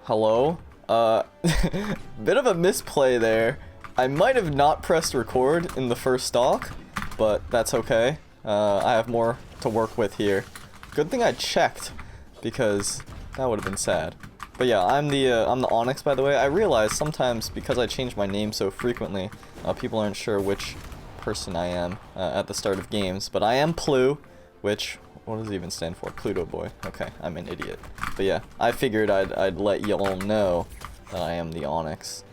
Hello? Bit of a misplay there. I might have not pressed record in the first stock, but that's okay. I have more to work with here. Good thing I checked, because that would have been sad. But yeah, I'm the Onyx, by the way. I realize sometimes, because I change my name so frequently, people aren't sure which person I am at the start of games. But I am Plu, which, what does it even stand for? Pluto boy. Okay, I'm an idiot. But yeah, I figured I'd let y'all know that I am the Onyx.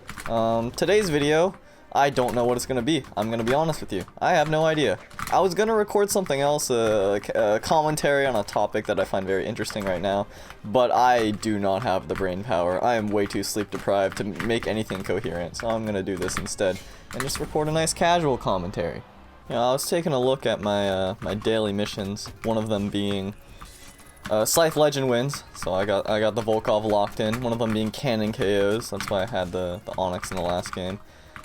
Today's video, I don't know what it's gonna be. I'm gonna be honest with you. I have no idea. I was gonna record something else, a commentary on a topic that I find very interesting right now, but I do not have the brain power. I am way too sleep deprived to make anything coherent, so I'm gonna do this instead and just record a nice casual commentary. You know, I was taking a look at my my daily missions. One of them being Scythe Legend wins, so I got the Volkov locked in. One of them being cannon KOs. That's why I had the Onyx in the last game.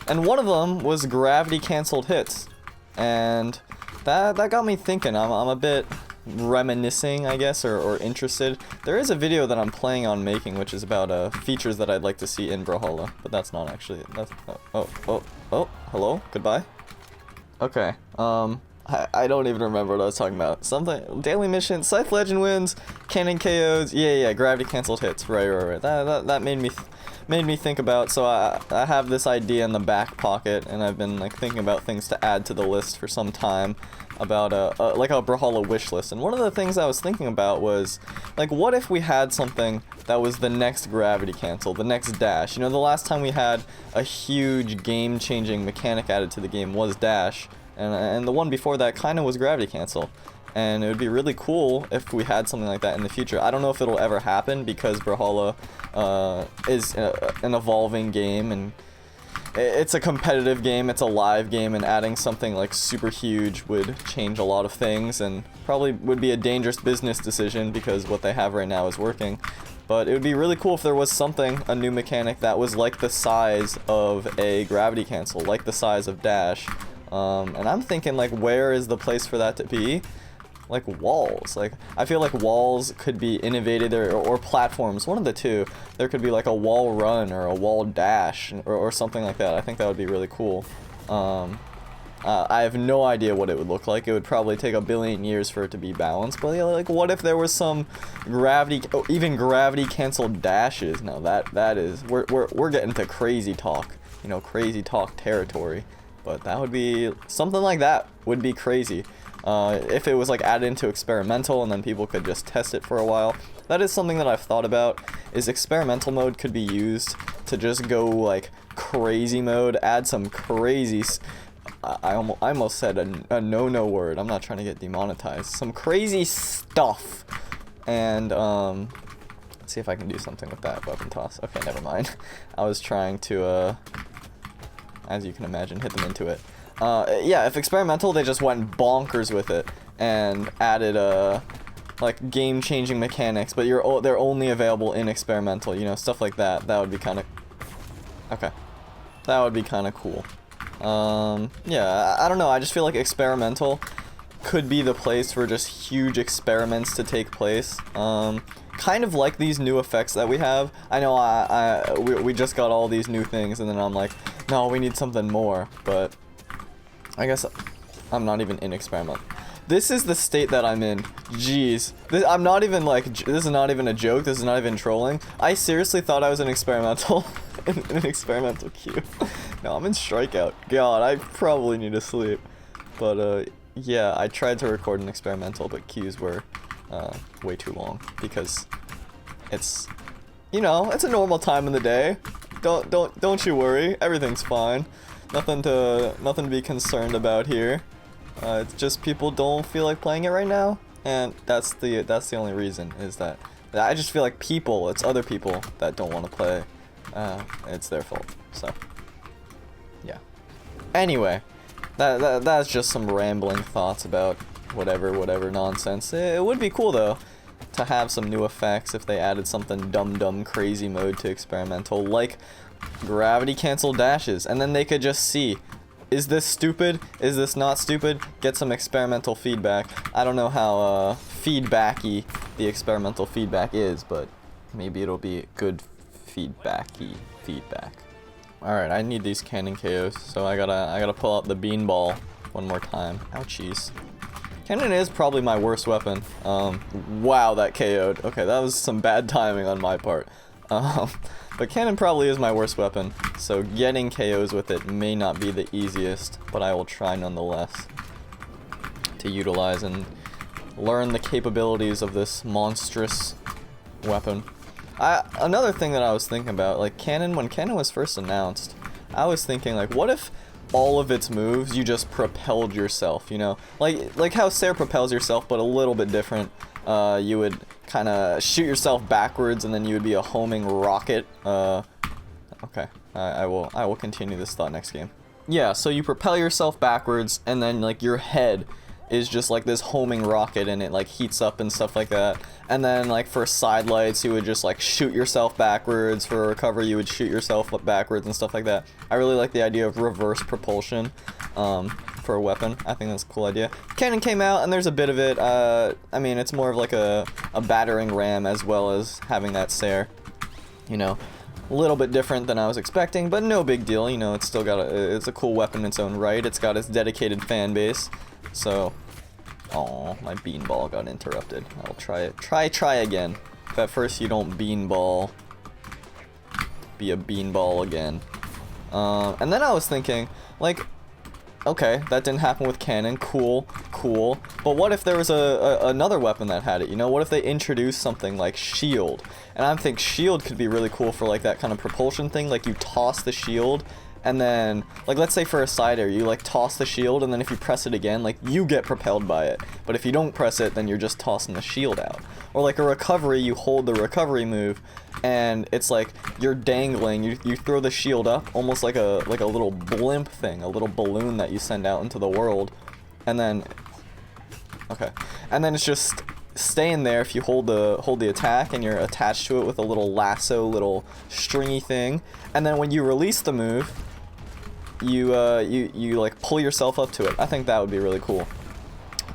And one of them was gravity canceled hits, and that got me thinking. I'm a bit reminiscing, I guess, or interested. There is a video that I'm planning on making, which is about features that I'd like to see in Brawlhalla, but that's not actually. That's oh, hello, goodbye. Okay, I don't even remember what I was talking about. Something daily mission, Scythe Legend wins, cannon KOs. Yeah, gravity canceled hits. Right. That made me think about. So I have this idea in the back pocket, and I've been like thinking about things to add to the list for some time about like a Brawlhalla wish list. And one of the things I was thinking about was like, what if we had something that was the next gravity cancel, the next dash? You know, the last time we had a huge game-changing mechanic added to the game was dash. And the one before that kind of was gravity cancel. And it would be really cool if we had something like that in the future. I don't know if it'll ever happen because Brawlhalla is an evolving game, and it's a competitive game, it's a live game, and adding something like super huge would change a lot of things and probably would be a dangerous business decision because what they have right now is working. But it would be really cool if there was something, a new mechanic that was like the size of a gravity cancel, like the size of dash. And I'm thinking, like, where is the place for that to be? Like walls. Like, I feel like walls could be innovated, or platforms, one of the two. There could be like a wall run or a wall dash or something like that. I think that would be really cool. I have no idea what it would look like. It would probably take a billion years for it to be balanced. But yeah, like, what if there was some gravity, even gravity canceled dashes? Now that is, we're getting to crazy talk, you know, crazy talk territory. But that would be, something like that would be crazy. If it was like added into experimental and then people could just test it for a while. That is something that I've thought about, is experimental mode could be used to just go like crazy mode, add some crazy, I almost said a no word, I'm not trying to get demonetized, some crazy stuff. And let's see if I can do something with that weapon toss. Okay, never mind. I was trying to as you can imagine, hit them into it. Yeah, if experimental, they just went bonkers with it and added like game-changing mechanics, but they're only available in experimental, you know, stuff like that. That would be kind of okay. That would be kind of cool. Yeah, I don't know. I just feel like experimental could be the place for just huge experiments to take place. Kind of like these new effects that we have. I know we just got all these new things, and then I'm like, no, we need something more. But I guess I'm not even in experiment. This is the state that I'm in. Jeez, I'm not even like, this is not even a joke. This is not even trolling. I seriously thought I was in experimental, in an experimental queue. No, I'm in strikeout. God, I probably need to sleep. But yeah, I tried to record an experimental, but queues were way too long because it's, you know, it's a normal time in the day. Don't you worry, everything's fine. Nothing to be concerned about here. It's just people don't feel like playing it right now, and that's the only reason, is that I just feel like it's other people that don't want to play. It's their fault. So yeah. Anyway, that's just some rambling thoughts about whatever nonsense. It would be cool though to have some new effects if they added something dumb crazy mode to experimental, like gravity cancel dashes, and then they could just see, is this stupid? Is this not stupid? Get some experimental feedback. I don't know how feedbacky the experimental feedback is, but maybe it'll be good Feedbacky. Feedback. Alright, I need these cannon KOs, so I gotta pull out the beanball one more time. Ouchies. Cannon is probably my worst weapon. Wow, that KO'd. Okay, that was some bad timing on my part. But cannon probably is my worst weapon, so getting KOs with it may not be the easiest, but I will try nonetheless to utilize and learn the capabilities of this monstrous weapon. Another thing that I was thinking about, like cannon, when cannon was first announced, I was thinking like, what if all of its moves you just propelled yourself, you know? Like how Sarah propels yourself, but a little bit different. You would kind of shoot yourself backwards and then you would be a homing rocket. Okay, I will continue this thought next game. Yeah, so you propel yourself backwards and then like your head is just like this homing rocket and it like heats up and stuff like that. And then like for side lights you would just like shoot yourself backwards. For recovery you would shoot yourself up backwards and stuff like that. I really like the idea of reverse propulsion for a weapon. I think that's a cool idea. Cannon came out and there's a bit of it. I mean, it's more of like a battering ram as well as having that Sair, you know. A little bit different than I was expecting, but no big deal. You know, it's still got it's a cool weapon in its own right. It's got its dedicated fan base. So, oh, my beanball got interrupted. I'll try it. Try again. If at first you don't beanball, be a beanball again. And then I was thinking, like, okay, that didn't happen with cannon. Cool. But what if there was another weapon that had it? You know, what if they introduced something like shield? And I think shield could be really cool for like that kind of propulsion thing. Like you toss the shield, and then like let's say for a side air, you like toss the shield, and then if you press it again, like you get propelled by it. But if you don't press it, then you're just tossing the shield out. Or like a recovery, you hold the recovery move, and it's like you're dangling. You throw the shield up, almost like a little blimp thing, a little balloon that you send out into the world, and then it's just staying there if you hold the attack and you're attached to it with a little lasso, little stringy thing, and then when you release the move, you like pull yourself up to it. I think that would be really cool.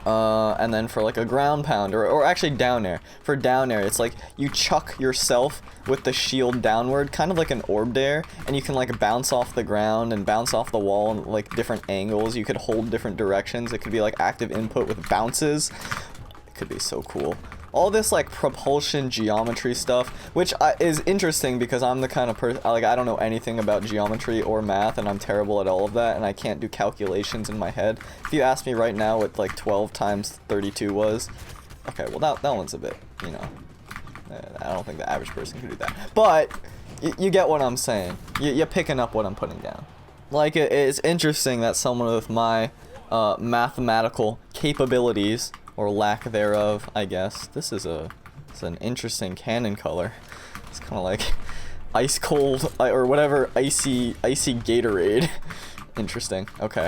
And then for like a ground pound, or actually down air. For down air, it's like you chuck yourself with the shield downward, kind of like an orb air, and you can like bounce off the ground and bounce off the wall in like different angles. You could hold different directions. It could be like active input with bounces. It could be so cool. All this like propulsion geometry stuff, which is interesting because I'm the kind of person, like I don't know anything about geometry or math, and I'm terrible at all of that, and I can't do calculations in my head. If you ask me right now what like 12 times 32 was, okay, well that one's a bit, you know, I don't think the average person can do that. But you get what I'm saying. You're picking up what I'm putting down. Like it's interesting that someone with my mathematical capabilities, or lack thereof, I guess. It's an interesting cannon color. It's kind of like ice cold or whatever, icy Gatorade. Interesting. Okay.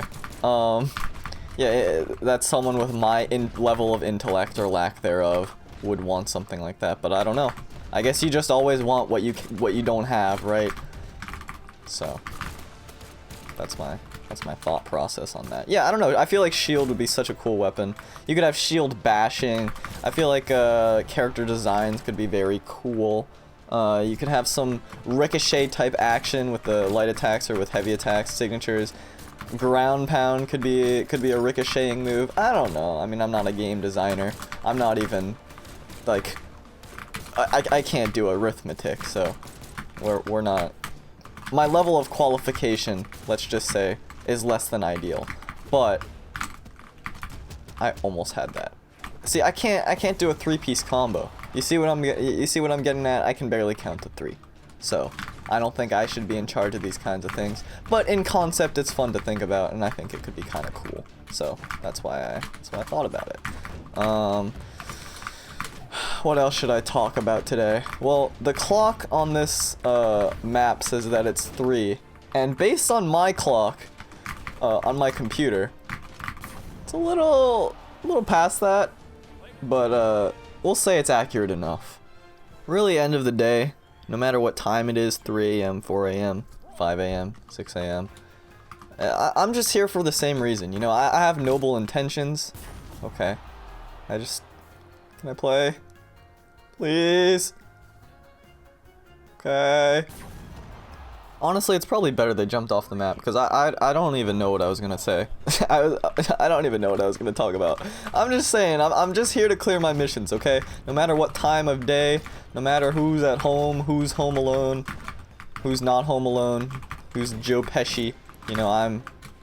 Yeah, that's someone with my level of intellect or lack thereof would want something like that, but I don't know. I guess you just always want what you don't have, right? So that's my thought process on that. Yeah, I don't know. I feel like shield would be such a cool weapon. You could have shield bashing. I feel like character designs could be very cool. You could have some ricochet type action with the light attacks or with heavy attacks signatures. Ground pound could be a ricocheting move. I don't know. I mean, I'm not a game designer. I'm not even like I can't do arithmetic, so we're not. My level of qualification, let's just say, is less than ideal, but I almost had that. See, I can't do a three-piece combo. You see what I'm getting at? I can barely count to 3. So, I don't think I should be in charge of these kinds of things. But in concept, it's fun to think about, and I think it could be kind of cool. So, that's why I thought about it. What else should I talk about today? Well, the clock on this map says that it's 3, and based on my clock on my computer, it's a little past that, but we'll say it's accurate enough. Really, end of the day, no matter what time it is, 3 a.m., 4 a.m., 5 a.m., 6 a.m., I'm just here for the same reason. You know, I have noble intentions. Okay. Can I play? Please. Okay. Honestly, it's probably better they jumped off the map, because I don't even know what I was gonna say. I don't even know what I was gonna talk about. I'm just saying, I'm just here to clear my missions, okay? No matter what time of day, no matter who's at home, who's home alone, who's not home alone, who's Joe Pesci, you know,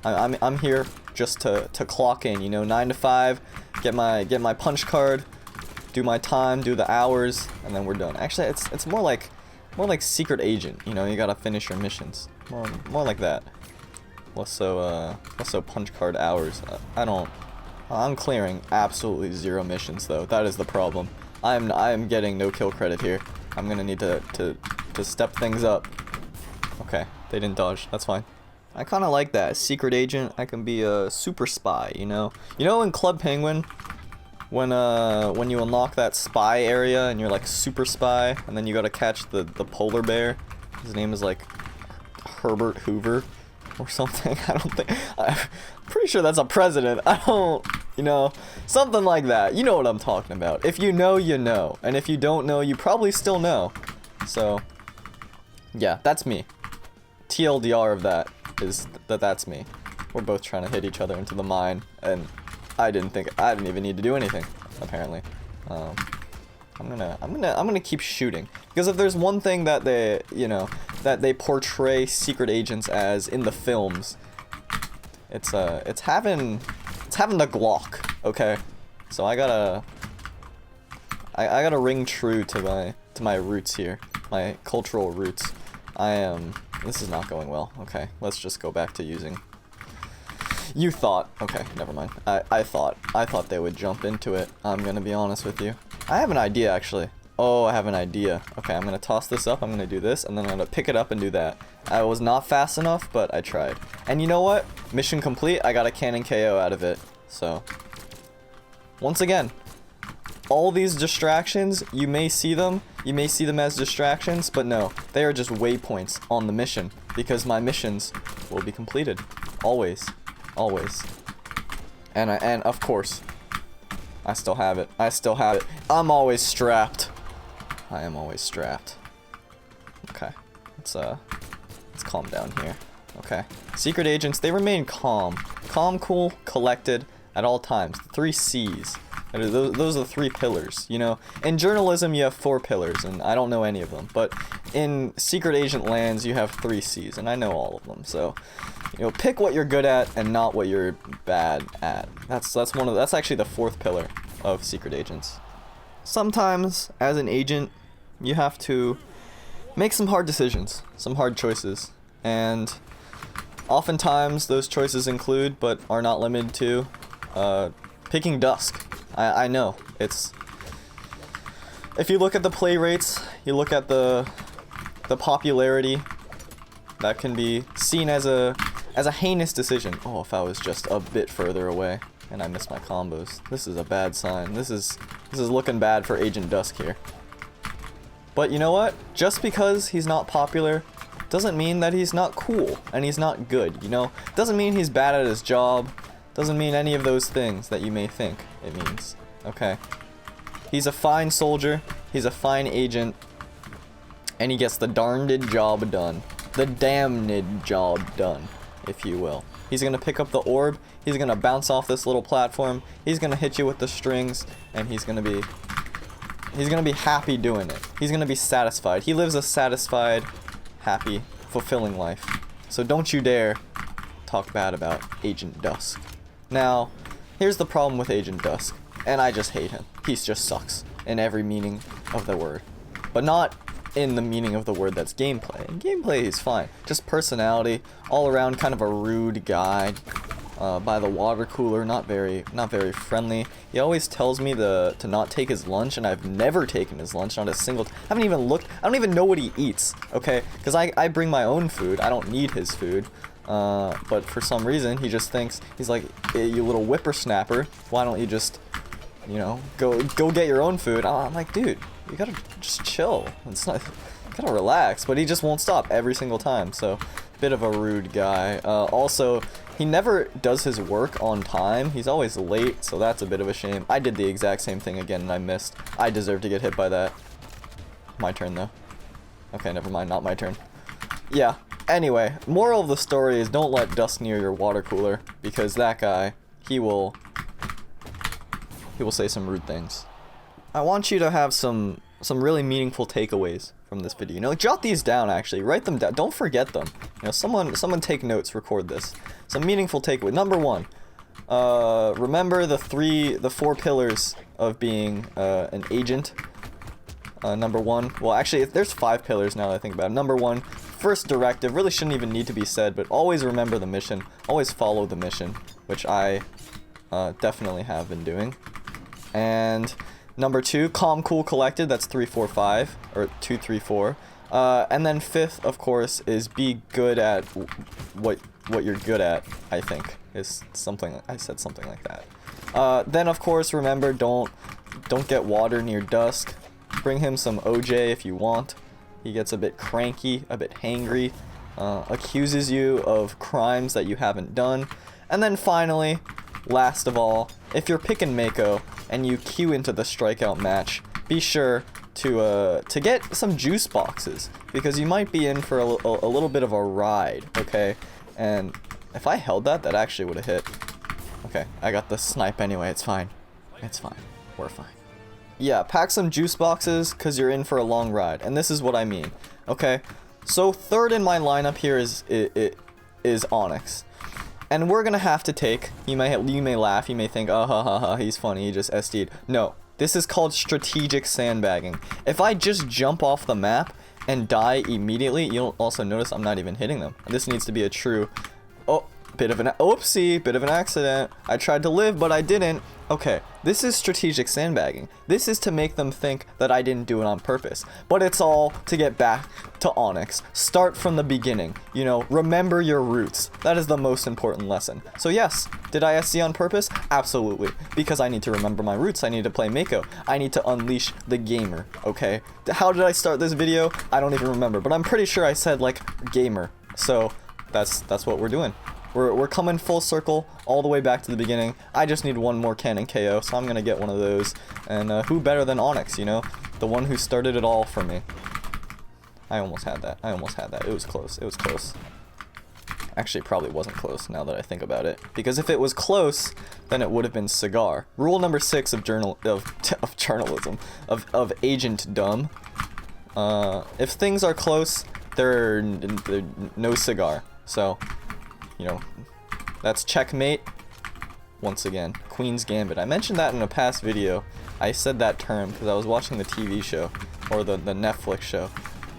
I'm here just to clock in, you know, 9 to 5, get my punch card, do my time, do the hours, and then we're done. Actually, it's more like secret agent, you know, you gotta finish your missions. More like that. Less so punch card hours. I'm clearing absolutely 0 missions though. That is the problem. I am getting no kill credit here. I'm gonna need to step things up. Okay, they didn't dodge. That's fine. I kind of like that. Secret agent, I can be a super spy, you know? You know in Club Penguin, when you unlock that spy area and you're like super spy, and then you gotta catch the polar bear. His name is like Herbert Hoover or something. I'm pretty sure that's a president. You know, something like that. You know what I'm talking about. If you know, you know. And if you don't know, you probably still know. So, yeah, that's me. TLDR of that is that's me. We're both trying to hit each other into the mine, and I didn't even need to do anything, apparently. I'm gonna keep shooting, because if there's one thing that they portray secret agents as in the films, it's having the Glock, okay? So I gotta ring true to my roots here, my cultural roots. This is not going well. Okay, let's just go back to using. You thought, okay, never mind. I thought they would jump into it. I'm gonna be honest with you. I have an idea, actually. Oh, I have an idea. Okay, I'm gonna toss this up, I'm gonna do this, and then I'm gonna pick it up and do that. I was not fast enough, but I tried. And you know what? Mission complete, I got a cannon KO out of it. So, once again, all these distractions, you may see them as distractions, but no, they are just waypoints on the mission, because my missions will be completed. Always. Always. And of course, I still have it. I'm always strapped. I am always strapped. Okay. Let's calm down here. Okay. Secret agents, they remain calm. Calm, cool, collected at all times. The 3 C's. Those are the 3 pillars, you know? In journalism, you have 4 pillars, and I don't know any of them. But in secret agent lands, you have 3 C's, and I know all of them. So, you know, pick what you're good at and not what you're bad at. That's actually the 4th pillar of secret agents. Sometimes, as an agent, you have to make some hard decisions, some hard choices, and oftentimes those choices include, but are not limited to, picking dusk. I know, it's... If you look at the play rates, you look at the popularity, that can be seen as a heinous decision. Oh, if I was just a bit further away, and I missed my combos. This is a bad sign. This is looking bad for Agent Dusk here. But you know what? Just because he's not popular doesn't mean that he's not cool, and he's not good, you know? Doesn't mean he's bad at his job. Doesn't mean any of those things that you may think it means. Okay. He's a fine soldier, he's a fine agent, and he gets the darned job done. The damned job done, if you will. He's gonna pick up the orb, he's gonna bounce off this little platform, he's gonna hit you with the strings, and he's gonna be happy doing it. He's gonna be satisfied. He lives a satisfied, happy, fulfilling life. So don't you dare talk bad about Agent Dusk. Now, here's the problem with Agent Dusk, and I just hate him. He just sucks in every meaning of the word. But not in the meaning of the word that's gameplay. In gameplay, he's fine. Just personality, all around kind of a rude guy. By the water cooler, not very friendly. He always tells me to not take his lunch, and I've never taken his lunch, not a single I haven't even looked. I don't even know what he eats, okay? Because I bring my own food. I don't need his food. But for some reason, he just thinks, he's like, hey, you little whippersnapper, why don't you just, you know, go get your own food? I'm like, dude, you gotta just chill. It's not, you gotta relax. But he just won't stop every single time, so, bit of a rude guy. Also, he never does his work on time. He's always late, so that's a bit of a shame. I did the exact same thing again, and I missed. I deserve to get hit by that. My turn, though. Okay, never mind, not my turn. Yeah, anyway, moral of the story is don't let Dusk near your water cooler, because that guy, he will say some rude things. I want you to have some really meaningful takeaways from this video. You know, like, jot these down, actually. Write them down. Don't forget them. You know, someone take notes, record this. Some meaningful takeaway. Number 1, remember the 4 pillars of being an agent. Number 1, well, actually, there's 5 pillars now that I think about it. Number 1, first directive, really shouldn't even need to be said, but always remember the mission. Always follow the mission, which I definitely have been doing. And number 2, calm, cool, collected. That's 3, 4, 5, or 2, 3, 4. And then 5th, of course, is be good at what you're good at. I think is something. I said something like that. Then, of course, remember don't get water near Dusk. Bring him some OJ if you want. He gets a bit cranky, a bit hangry, accuses you of crimes that you haven't done. And then finally, last of all, if you're picking Mako and you queue into the strikeout match, be sure to get some juice boxes, because you might be in for a little bit of a ride, okay? And if I held that actually would have hit. Okay, I got the snipe anyway, it's fine. It's fine. We're fine. Yeah, pack some juice boxes, because you're in for a long ride. And this is what I mean, okay? So third in my lineup here is Onyx. And we're gonna have to take, you may laugh, you may think, oh, ha, ha, ha, he's funny, he just SD'd. No, this is called strategic sandbagging. If I just jump off the map and die immediately, you'll also notice I'm not even hitting them. This needs to be a true, bit of an accident. I tried to live, but I didn't. Okay, this is strategic sandbagging. This is to make them think that I didn't do it on purpose. But it's all to get back to Onyx. Start from the beginning. You know, remember your roots. That is the most important lesson. So yes, did I SC on purpose? Absolutely. Because I need to remember my roots. I need to play Mako. I need to unleash the gamer, okay? How did I start this video? I don't even remember. But I'm pretty sure I said, like, gamer. So that's what we're doing. We're coming full circle all the way back to the beginning. I just need one more cannon KO, so I'm gonna get one of those. And who better than Onyx, you know? The one who started it all for me. I almost had that. It was close. It was close. Actually, it probably wasn't close now that I think about it. Because if it was close, then it would have been cigar. Rule number 6 of journalism. Of agent dumb. If things are close, they're no cigar. So, you know, that's checkmate. Once again, Queen's Gambit. I mentioned that in a past video. I said that term because I was watching the TV show, or the Netflix show.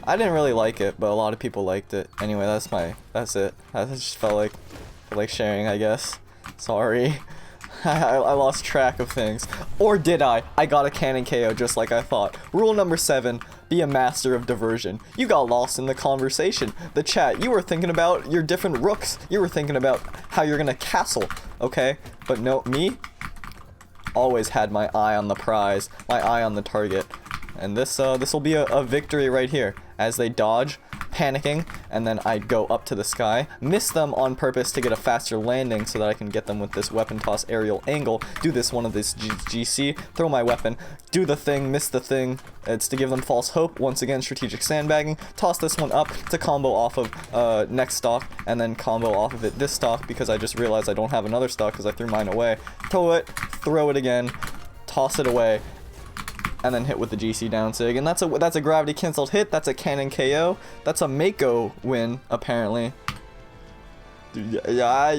I didn't really like it, but a lot of people liked it. Anyway, that's it. I just felt like sharing, I guess. Sorry. I lost track of things. Or did I? I got a cannon KO just like I thought. Rule number 7, be a master of diversion. You got lost in the conversation, the chat. You were thinking about your different rooks. You were thinking about how you're gonna castle, okay? But no, me? Always had my eye on the prize, my eye on the target. And this will be a victory right here. As they dodge, panicking, and then I go up to the sky, miss them on purpose to get a faster landing so that I can get them with this weapon toss aerial angle, do this one of this GC, throw my weapon, do the thing, miss the thing. It's to give them false hope. Once again, strategic sandbagging. Toss this one up to combo off of next stock, and then combo off of it this stock, because I just realized I don't have another stock because I threw mine away. Throw it again, toss it away, and then hit with the GC down sig, and that's a gravity cancelled hit. That's a cannon KO. That's a Mako win, apparently. Yeah.